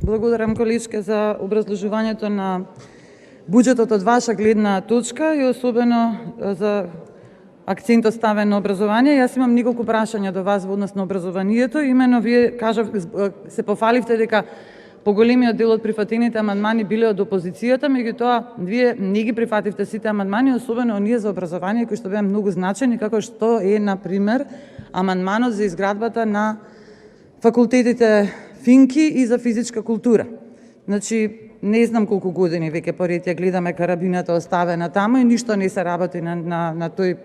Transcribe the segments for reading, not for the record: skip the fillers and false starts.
Благодарам, количке, за образложувањето на буџетот од ваша гледна точка и особено за акцентот ставен на образование. Јас имам неколку прашања до вас во однос на образованието. Имено вие се пофаливте дека поголемиот дел од прифатените амандмани биле од опозицијата, меѓутоа вие не ги прифативте сите амандмани, особено оние за образование кои што беа многу значени, како што е на пример амандманот за изградбата на факултетите Финки и за физичка култура. Значи, не знам колку години веќе поред ја гледаме карабината оставена таму и ништо не се работи на тој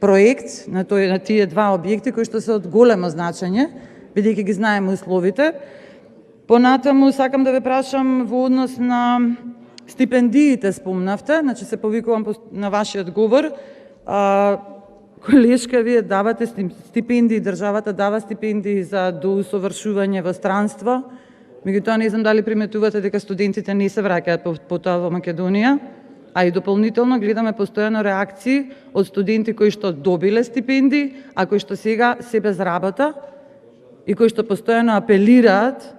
проект, на тие два објекти кои што се од големо значење, бидејќи ги знаеме условите. Понатаму сакам да ве прашам во однос на стипендиите спомнавте, значи се повикувам на вашиот говор. Колешка, вие давате стипендии, државата дава стипендии за доусовршување во странство, меѓутоа не знам дали приметувате дека студентите не се враќаат по тоа во Македонија, а и дополнително гледаме постојано реакции од студенти кои што добиле стипендии, а кои што сега се без работа и кои што постојано апелираат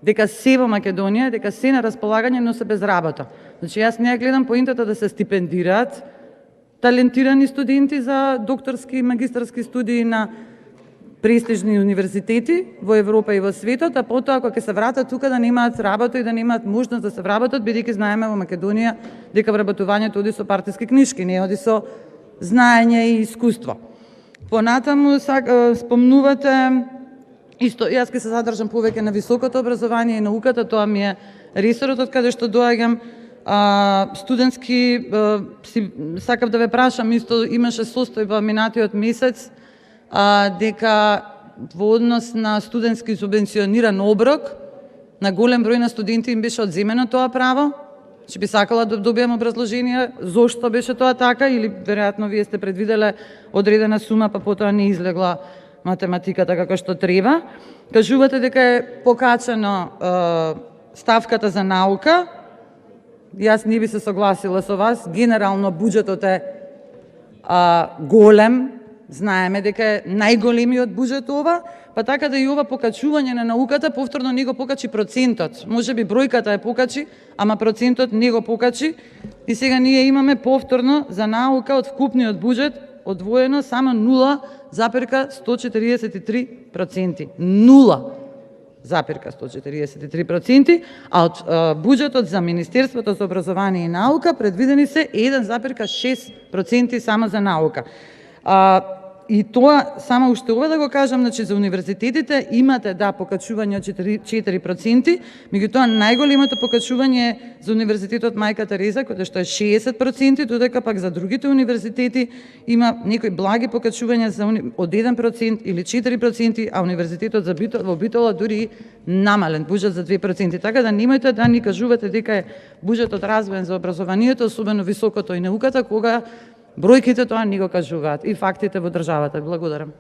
дека се во Македонија, дека се на располагање, но се без работа. Значи, јас не ја гледам поинтата да се стипендираат талентирани студенти за докторски и магистарски студии на престижни универзитети во Европа и во светот, а потоа кога ќе се вратат тука да немаат работа и да немаат можност да се вработат, бидејќи знаеме во Македонија дека вработувањето оди со партиски книшки, не оди со знаење и искуство. Понатаму спомнувате исто, јас ќе се задржам повеќе на високото образование и науката, тоа ми е ресорот од каде што доаѓам. Студентски, сакав да ве прашам, исто имаше состојба минатиот месец, дека во однос на студентски субвенциониран оброк, на голем број на студенти им беше одземено тоа право. Че би сакала да добиам образложение зошто беше тоа така, или веројатно вие сте предвиделе одредена сума, па потоа не излегла математиката како што треба. Кажувате дека е покачено ставката за наука. Јас не би се согласила со вас. Генерално буџетот е голем. Знаеме дека е најголемиот буџет ова, па така да и ова покачување на науката повторно не го покачи процентот. Можеби бројката е покачи, ама процентот не го покачи. И сега ние имаме повторно за наука од вкупниот буџет одвоено само 0,143%. 0,143%, а од буџетот за Министерството за образование и наука предвидени се 1,6% само за наука. И тоа, само уште ова да го кажам, значи за универзитетите имате покачување од 4%, меѓутоа најголемото покачување е за Универзитетот Мајка Тереза, кој што е 60%, додека пак за другите универзитети има некои благи покачувања од 1% или 4%, а Универзитетот во Битола дури намален буџет за 2%. Така да немојте да ни кажувате дека е буџетот развоен за образованието, особено високото и науката, кога бројките тоа не го кажуваат и фактите во државата. Благодарам.